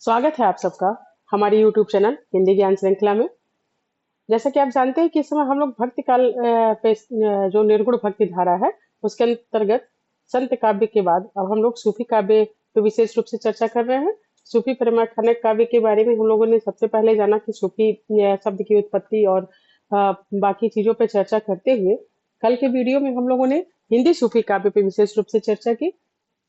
स्वागत है आप सबका हमारे YouTube चैनल हिंदी ज्ञान श्रृंखला में। जैसा कि आप जानते हैं कि इस समय हम लोग भक्ति काल जो निर्गुण भक्ति धारा है उसके अंतर्गत संत काव्य के बाद अब हम लोग सूफी काव्य पे विशेष रूप से चर्चा कर रहे हैं। सूफी प्रेमाख्यानक काव्य के बारे में हम लोगों ने सबसे पहले जाना कि सूफी शब्द की उत्पत्ति और बाकी चीजों पर चर्चा करते हुए कल के वीडियो में हम लोगों ने हिंदी सूफी काव्य पे विशेष रूप से चर्चा की।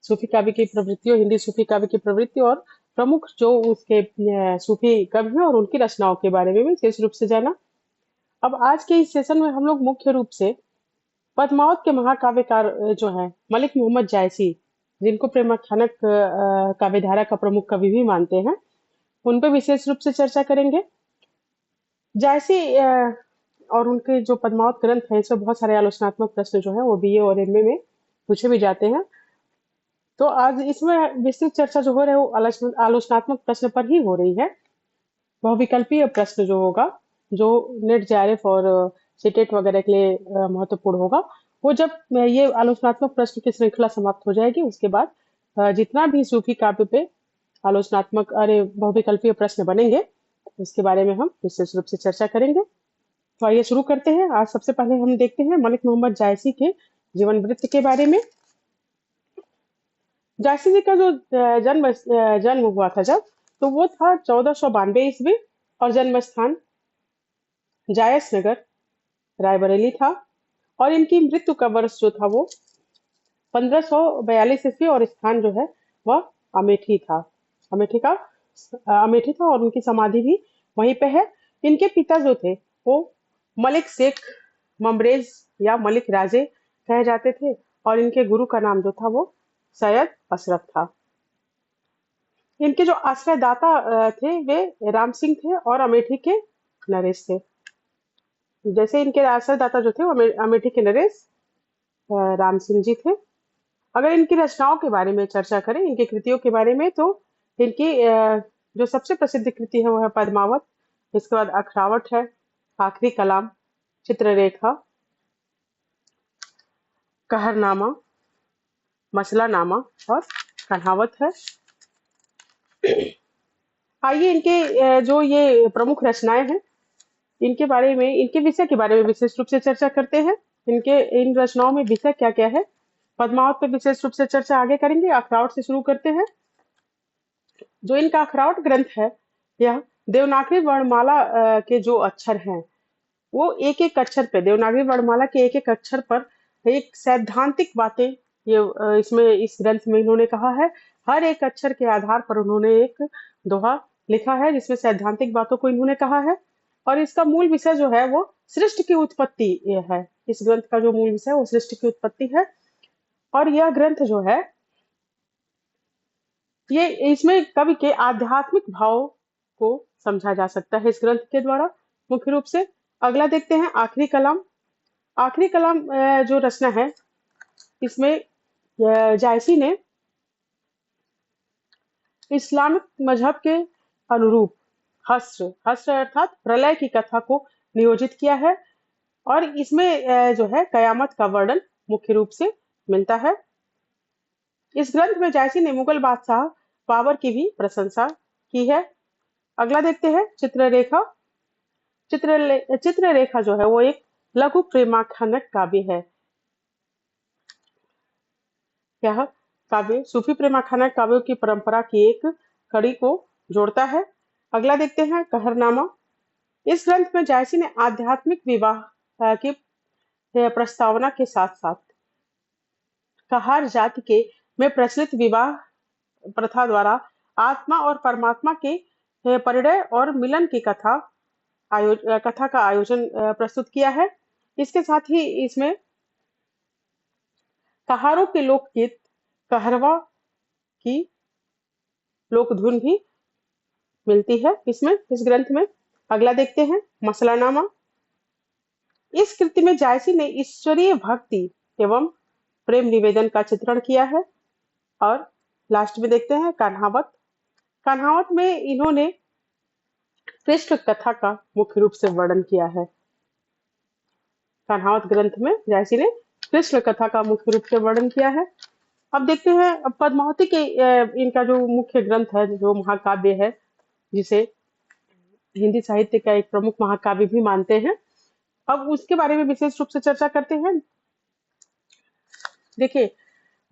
सूफी काव्य की प्रवृत्तियों हिंदी सूफी काव्य की प्रवृत्ति और प्रमुख जो उसके सूफी कवि हैं और उनकी रचनाओं के बारे में विशेष रूप से जाना। अब आज के इस सेशन में हम लोग मुख्य रूप से पद्मावत के महाकाव्यकार जो है मलिक मोहम्मद जायसी, जिनको प्रेमाख्यानक काव्यधारा का प्रमुख कवि भी मानते हैं, उन पर विशेष रूप से चर्चा करेंगे। जायसी और उनके जो पद्मावत ग्रंथ है इसमें बहुत सारे आलोचनात्मक प्रश्न जो है वो बीए और एमए में पूछे भी जाते हैं। तो आज इसमें विस्तृत चर्चा जो हो रही है वो आलोचनात्मक प्रश्न पर ही हो रही है। बहुविकल्पीय प्रश्न जो होगा, जो नेट जेआरएफ और सीटेट वगैरह के लिए महत्वपूर्ण होगा, वो जब ये आलोचनात्मक प्रश्न की श्रृंखला समाप्त हो जाएगी उसके बाद जितना भी सूफी काव्य पे आलोचनात्मक बहुविकल्पीय प्रश्न बनेंगे उसके बारे में हम विशेष रूप से चर्चा करेंगे। तो आइए शुरू करते हैं। आज सबसे पहले हम देखते हैं मलिक मोहम्मद जायसी के जीवन वृत्त के बारे में। जायसी जी का जो जन्म हुआ था जब, तो वो था 1492 ईस्वी और जन्म स्थान जायस नगर रायबरेली था। और इनकी मृत्यु का वर्ष जो था वो 1542 ईस्वी और स्थान जो है वह अमेठी था। अमेठी था और उनकी समाधि भी वहीं पे है। इनके पिता जो थे वो मलिक शेख ममरेज या मलिक राजे कहे जाते थे और इनके गुरु का नाम जो था वो सैयद अशरफ था। इनके जो आश्रयदाता थे वे राम सिंह थे और अमेठी के नरेश थे। जैसे इनके आश्रयदाता जो थे वो अमेठी के नरेश राम सिंह जी थे। अगर इनकी रचनाओं के बारे में चर्चा करें, इनकी कृतियों के बारे में, तो इनकी जो सबसे प्रसिद्ध कृति है वो है पद्मावत। इसके बाद अखरावट है, आखिरी कलाम, चित्ररेखा, कहरनामा, मसलानामा और कन्हावत है। आइए इनके जो ये प्रमुख रचनाएं हैं इनके बारे में, इनके विषय के बारे में विशेष रूप से चर्चा करते हैं। इन रचनाओं में विषय क्या क्या है, पद्मावत पे विशेष रूप से चर्चा आगे करेंगे। अखरावट से शुरू करते हैं। जो इनका अखरावट ग्रंथ है यह देवनागरी वर्णमाला के जो अक्षर हैं वो एक एक अक्षर पे, देवनागरी वर्णमाला के एक एक अक्षर पर एक सैद्धांतिक बातें ये इसमें इस ग्रंथ में इन्होंने कहा है। हर एक अक्षर के आधार पर उन्होंने एक दोहा लिखा है जिसमें सैद्धांतिक बातों को इन्होंने कहा है। और इसका मूल विषय जो है वो सृष्टि की उत्पत्ति है। इस ग्रंथ का जो मूल विषय है वो सृष्टि की उत्पत्ति है। और यह ग्रंथ जो है ये इसमें कवि के आध्यात्मिक भाव को समझा जा सकता है इस ग्रंथ के द्वारा मुख्य रूप से। अगला देखते हैं आखिरी कलाम। आखिरी कलाम जो रचना है इसमें जायसी ने इस्लामिक मजहब के अनुरूप हस्र हस्र अर्थात प्रलय की कथा को नियोजित किया है। और इसमें जो है कयामत का वर्णन मुख्य रूप से मिलता है। इस ग्रंथ में जायसी ने मुगल बादशाह बाबर की भी प्रशंसा की है। अगला देखते हैं चित्ररेखा। चित्ररेखा जो है वो एक लघु प्रेमाख्यानक काव्य है। यह काव्य सूफी प्रेमाख्यानक काव्यों की परंपरा की एक कड़ी को जोड़ता है। अगला देखते हैं कहरनामा। इस ग्रंथ में जायसी ने आध्यात्मिक विवाह की प्रस्तावना के साथ साथ कहार जाति के में प्रचलित विवाह प्रथा द्वारा आत्मा और परमात्मा के परिणय और मिलन की कथा का आयोजन प्रस्तुत किया है। इसके साथ ही इसमें कहारों के लोकगीत कहरवा की लोकधुन भी मिलती है इसमें, इस ग्रंथ में। अगला देखते हैं मसलानामा। इस कृति में जायसी ने ईश्वरीय भक्ति एवं प्रेम निवेदन का चित्रण किया है। और लास्ट में देखते हैं कन्हावत। कन्हावत में इन्होंने कृष्ण कथा का मुख्य रूप से वर्णन किया है। कन्हावत ग्रंथ में जायसी ने कृष्ण कथा का मुख्य रूप से वर्णन किया है। अब देखते हैं, अब पद्मावती के इनका जो मुख्य ग्रंथ है, जो महाकाव्य है, जिसे हिंदी साहित्य का एक प्रमुख महाकाव्य भी मानते हैं, अब उसके बारे में विशेष रूप से चर्चा करते हैं। देखिए,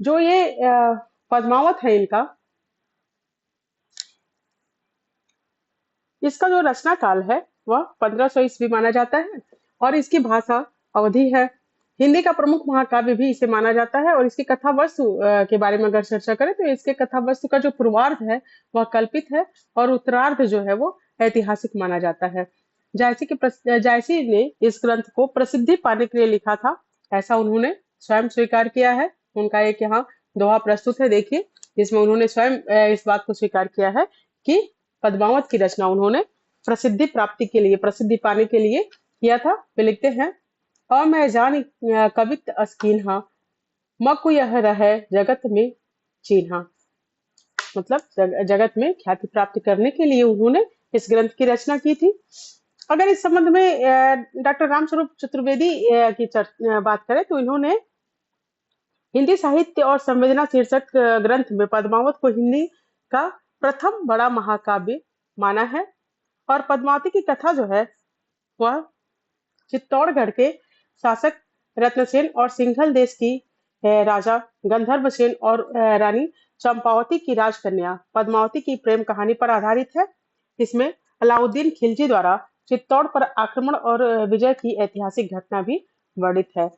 जो ये पद्मावत है इनका, इसका जो रचना काल है वह 1500 ईस्वी माना जाता है, और इसकी भाषा अवधी है। हिंदी का प्रमुख महाकाव्य भी इसे माना जाता है, और इसकी कथा वस्तु के बारे में अगर चर्चा करें तो इसके कथा वस्तु का जो पूर्वार्ध है वह कल्पित है, और उत्तरार्ध जो है वो ऐतिहासिक माना जाता है। जायसी ने इस ग्रंथ को प्रसिद्धि पाने के लिए लिखा था, ऐसा उन्होंने स्वयं स्वीकार किया है। उनका एक यहाँ दोहा प्रस्तुत है, देखिए, जिसमें उन्होंने स्वयं इस बात को स्वीकार किया है कि पद्मावत की रचना उन्होंने प्रसिद्धि प्राप्ति के लिए, प्रसिद्धि पाने के लिए किया था। वे लिखते हैं, और मैं जान कवित अस्कीन्हा, मकु यह रहे जगत में चीन्हा। मतलब जगत में ख्याति प्राप्त करने के लिए उन्होंने इस ग्रंथ की रचना की थी। अगर इस संबंध में डॉक्टर रामस्वरूप चतुर्वेदी की बात करें तो इन्होंने हिंदी साहित्य और संवेदना शीर्षक ग्रंथ में पद्मावत को हिंदी का प्रथम बड़ा महाकाव्य माना है। और पद्मावती की कथा जो है वह चित्तौड़गढ़ के शासक रत्नसेन और सिंघल देश की राजा गंधर्वसेन और रानी चंपावती की राजकन्या पद्मावती की प्रेम कहानी पर आधारित है। इसमें अलाउद्दीन खिलजी द्वारा चित्तौड़ पर आक्रमण और विजय की ऐतिहासिक घटना भी वर्णित है।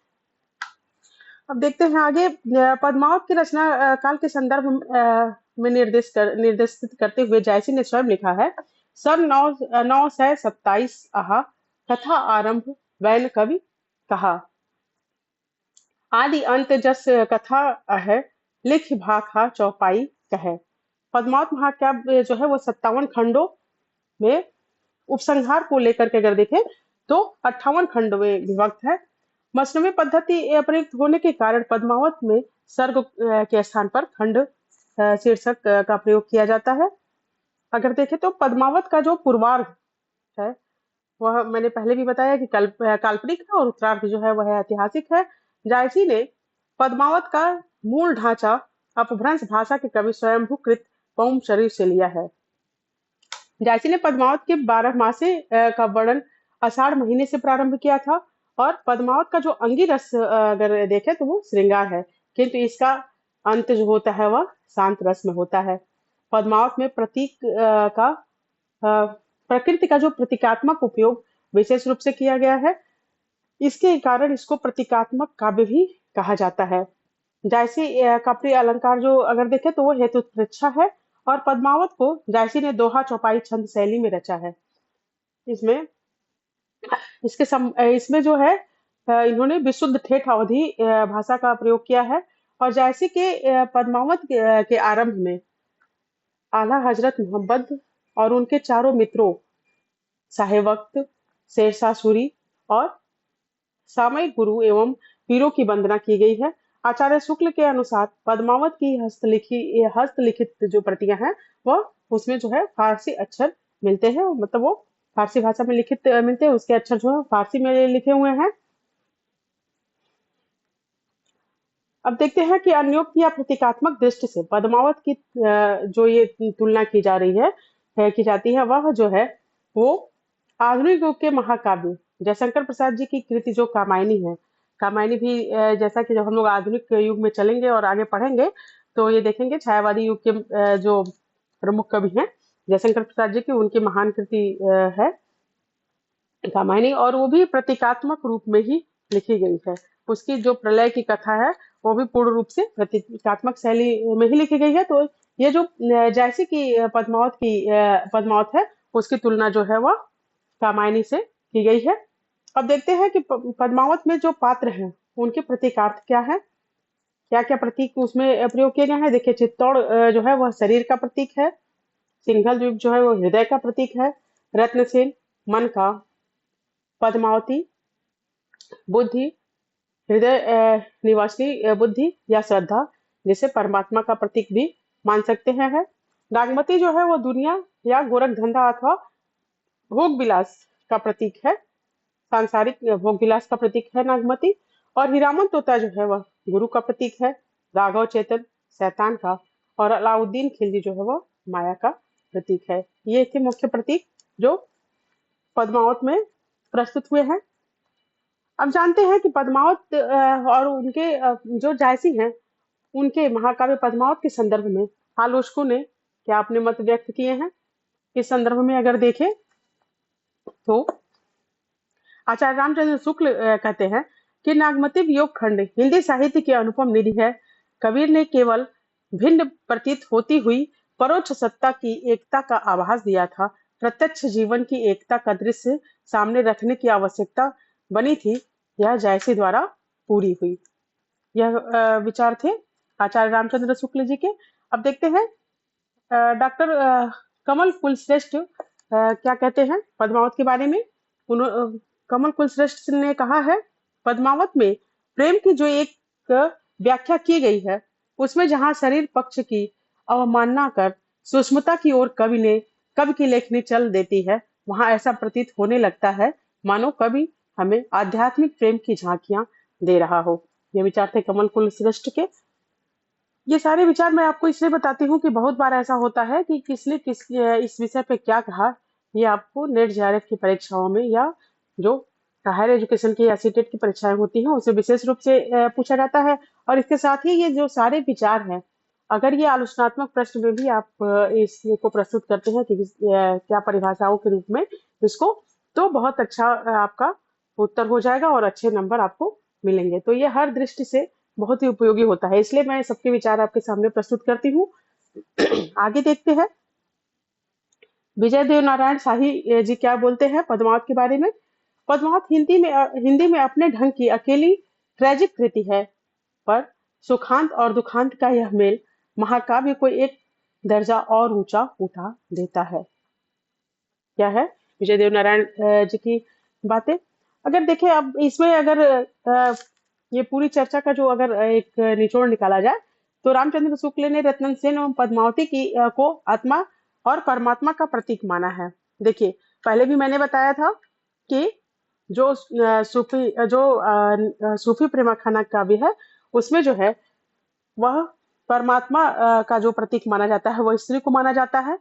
अब देखते हैं आगे, पद्मावत की रचना काल के संदर्भ में निर्देशित करते हुए जायसी ने स्वयं लिखा है, सन 927 आहा, कथा आरंभ वैन कवि कहा, आदि अंत जस कथा है, लिख भाखा चौपाई कहे। पद्मावत महाकाव्य जो है वो 57 खंडों में उपसंहार को लेकर के अगर देखें तो 58 खंड में विभक्त है। मसनवी पद्धति प्रयुक्त होने के कारण पद्मावत में सर्ग के स्थान पर खंड शीर्षक का प्रयोग किया जाता है। अगर देखें तो पद्मावत का जो पूर्वार्ध है वह मैंने पहले भी बताया कि काल्पनिक है, और उत्तरार्ध जो है वह ऐतिहासिक है। जायसी ने पद्मावत का मूल ढांचा अपभ्रंश भाषा के कवि स्वयंभूकृत पौम शरीफ से लिया है। जायसी ने पद्मावत के 12 मासे का वर्णन आषाढ़ महीने से प्रारंभ किया था, और पद्मावत का जो अंगी रस अगर देखें तो वो श्रृंगार है, किंतु इसका अंत जो होता है वह शांत रस में होता है। पद्मावत में प्रकृति का जो प्रतीकात्मक उपयोग विशेष रूप से किया गया है, इसके कारण इसको प्रतीकात्मक काव्य भी कहा जाता है। जायसी का प्रिय अलंकार जो अगर देखें तो वो हेतुत्प्रेक्षा है, और पद्मावत को जायसी ने दोहा चौपाई छंद शैली में रचा है। इसमें इसमें जो है इन्होंने विशुद्ध ठेठ अवधी भाषा का प्रयोग किया है। और जायसी के पद्मावत के आरंभ में आला हजरत मोहम्मद और उनके चारों मित्रों साहेब वक्त, शेरशाह सूरी और सामयिक गुरु एवं पीरों की वंदना की गई है। आचार्य शुक्ल के अनुसार पद्मावत की हस्तलिखित जो प्रतियां हैं वह उसमें जो है फारसी अक्षर मिलते हैं, मतलब वो फारसी भाषा में लिखित मिलते हैं, उसके अक्षर जो है फारसी में लिखे हुए हैं। अब देखते हैं कि अन्योक्त या प्रतीकात्मक दृष्टि से पद्मावत की जो ये तुलना की जा रही है की जाती है, वह जो है वो आधुनिक युग के महाकाव्य जयशंकर प्रसाद जी की कृति जो कामायनी है, कामायनी भी जैसा कि जब हम लोग आधुनिक युग में चलेंगे और आगे पढ़ेंगे तो ये देखेंगे छायावादी युग के जो प्रमुख कवि हैं जयशंकर प्रसाद जी की, उनकी महान कृति है रामायणी, और वो भी प्रतीकात्मक रूप में ही लिखी गई है। उसकी जो प्रलय की कथा है वो भी पूर्ण रूप से प्रतीकात्मक शैली में ही लिखी गई है। तो ये जो जैसे कि पद्मावत है उसकी तुलना जो है वह रामायणी से की गई है। अब देखते हैं कि पद्मावत में जो पात्र हैं उनके प्रतीकार्थ क्या है, क्या क्या प्रतीक उसमें प्रयोग किए गए हैं। देखिए, चित्तौड़ जो है वह शरीर का प्रतीक है, सिंघल द्वीप जो है वो हृदय का प्रतीक है, रत्नसेन मन का, पद्मावती बुद्धि, हृदय निवासिनी बुद्धि या श्रद्धा जिसे परमात्मा का प्रतीक भी मान सकते हैं है। नागमती जो है वो दुनिया या गोरख धंधा अथवा भोग विलास का प्रतीक है, सांसारिक भोग विलास का प्रतीक है नागमती। और हीरामन तोता जो है वह गुरु का प्रतीक है। राघव चेतन शैतान का, और अलाउद्दीन खिलजी जो है वो माया का प्रतीक है। ये थे मुख्य प्रतीक जो पद्मावत में प्रस्तुत हुए हैं। अब जानते हैं कि पद्मावत और उनके जो जायसी हैं, उनके महाकाव्य पद्मावत के संदर्भ में आलोचकों ने क्या अपने मत व्यक्त किए हैं। इस संदर्भ में अगर देखें तो आचार्य रामचंद्र शुक्ल कहते हैं कि नागमती वियोग खंड हिंदी साहित्य की अनुपम निधि है। कबीर ने केवल भिन्न प्रतीत होती हुई परोक्ष सत्ता की एकता का आभास दिया था। प्रत्यक्ष जीवन की एकता का दृश्य सामने रखने की आवश्यकता बनी थी, यह जायसी द्वारा पूरी हुई। यह विचार थे आचार्य रामचंद्र शुक्ल जी के। अब देखते हैं डॉक्टर कमल कुलश्रेष्ठ क्या कहते हैं पद्मावत के बारे में। कमल कुलश्रेष्ठ ने कहा है, पद्मावत में प्रेम की जो एक व्याख्या की गई है, उसमें जहां शरीर पक्ष की अवमानना कर सूक्ष्मता की ओर कवि की लेखनी चल देती है, वहां ऐसा प्रतीत होने लगता है मानो कवि हमें आध्यात्मिक प्रेम की झांकियां दे रहा हो। ये विचार थे कमल कुलश्रेष्ठ के। ये सारे विचार मैं आपको इसलिए बताती हूँ कि बहुत बार ऐसा होता है कि किसने इस विषय पे क्या कहा, ये आपको नेट जेआरएफ की परीक्षाओं में या जो हायर एजुकेशन की या सीटेट की परीक्षाएं होती हैं उसे विशेष रूप से पूछा जाता है। और इसके साथ ही ये जो सारे विचार हैं, अगर ये आलोचनात्मक प्रश्न में भी आप इसको प्रस्तुत करते हैं कि क्या परिभाषाओं के रूप में इसको, तो बहुत अच्छा आपका उत्तर हो जाएगा और अच्छे नंबर आपको मिलेंगे। तो ये हर दृष्टि से बहुत ही उपयोगी होता है, इसलिए मैं सबके विचार आपके सामने प्रस्तुत करती हूँ। आगे देखते हैं विजय देव नारायण शाही जी क्या बोलते हैं पद्मावत के बारे में। पद्मावत हिंदी में अपने ढंग की अकेली ट्रेजिक कृति है, पर सुखांत और दुखांत का यह मेल महाकाव्य को एक दर्जा और ऊंचा उठा देता है। क्या है विजय देव नारायण जी की बातें। अगर देखें अब इसमें अगर ये पूरी चर्चा का जो अगर एक निचोड़ निकाला जाए तो रामचंद्र शुक्ल ने रत्नन सेन एवं पद्मावती को आत्मा और परमात्मा का प्रतीक माना है। देखिए पहले भी मैंने बताया था कि जो सूफी प्रेमाखाना काव्य है उसमें जो है वह परमात्मा का जो प्रतीक माना जाता है वह स्त्री को माना जाता है,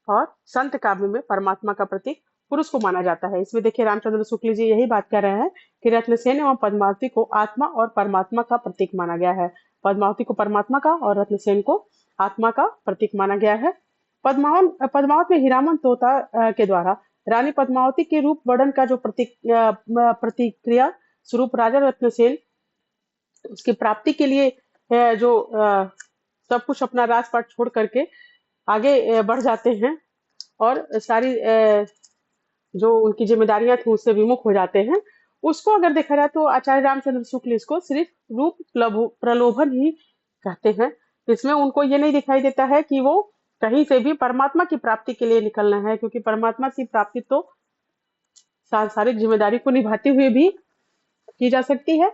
और संत काव्य में परमात्मा का प्रतीक पुरुष को माना जाता है। इसमें देखिए रामचंद्र शुक्ल जी यही बात कर रहे हैं कि रत्नसेन एवं पद्मावती को आत्मा और परमात्मा का प्रतीक माना गया है। पद्मावती को परमात्मा का और रत्नसेन को आत्मा का प्रतीक माना गया है। पद्मावत में हीरामन तोता के द्वारा रानी पद्मावती के रूप वर्णन का जो प्रतिक्रिया स्वरूप राजा रत्नसेन उसकी प्राप्ति के लिए जो सब कुछ अपना राजपाट छोड़ करके आगे बढ़ जाते हैं और सारी जो उनकी जिम्मेदारियां थी उससे विमुख हो जाते हैं, उसको अगर देखा जाए तो आचार्य रामचंद्र शुक्ल इसको सिर्फ रूप प्रलोभन ही कहते हैं। इसमें उनको ये नहीं दिखाई देता है कि वो कहीं से भी परमात्मा की प्राप्ति के लिए निकलना है, क्योंकि परमात्मा की प्राप्ति तो सांसारिक जिम्मेदारी को निभाते हुए भी की जा सकती है।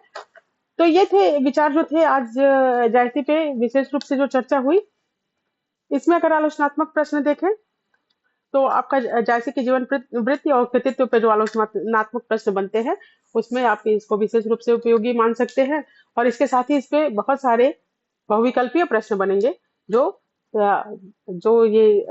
तो ये थे विचार जो थे आज जायसी पे विशेष रूप से जो चर्चा हुई। इसमें अगर आलोचनात्मक प्रश्न देखें तो आपका जायसी के जीवन वृत्ति और कृतित्व पे जो आलोचनात्मक प्रश्न बनते हैं उसमें आप इसको विशेष रूप से उपयोगी मान सकते हैं। और इसके साथ ही इस पे बहुत सारे बहुविकल्पीय प्रश्न बनेंगे जो ये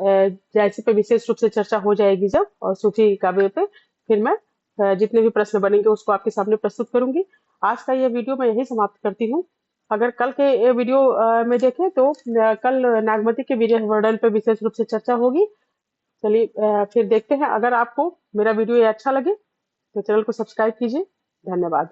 जायसी पे विशेष रूप से चर्चा हो जाएगी जब, और सूफी काव्य पे फिर मैं जितने भी प्रश्न बनेंगे उसको आपके सामने प्रस्तुत करूंगी। आज का ये वीडियो मैं यही समाप्त करती हूँ। अगर कल के वीडियो में देखें तो कल नागमती के वीर्य वर्णन पे विशेष रूप से चर्चा होगी। चलिए फिर देखते हैं। अगर आपको मेरा वीडियो ये अच्छा लगे तो चैनल को सब्सक्राइब कीजिए। धन्यवाद।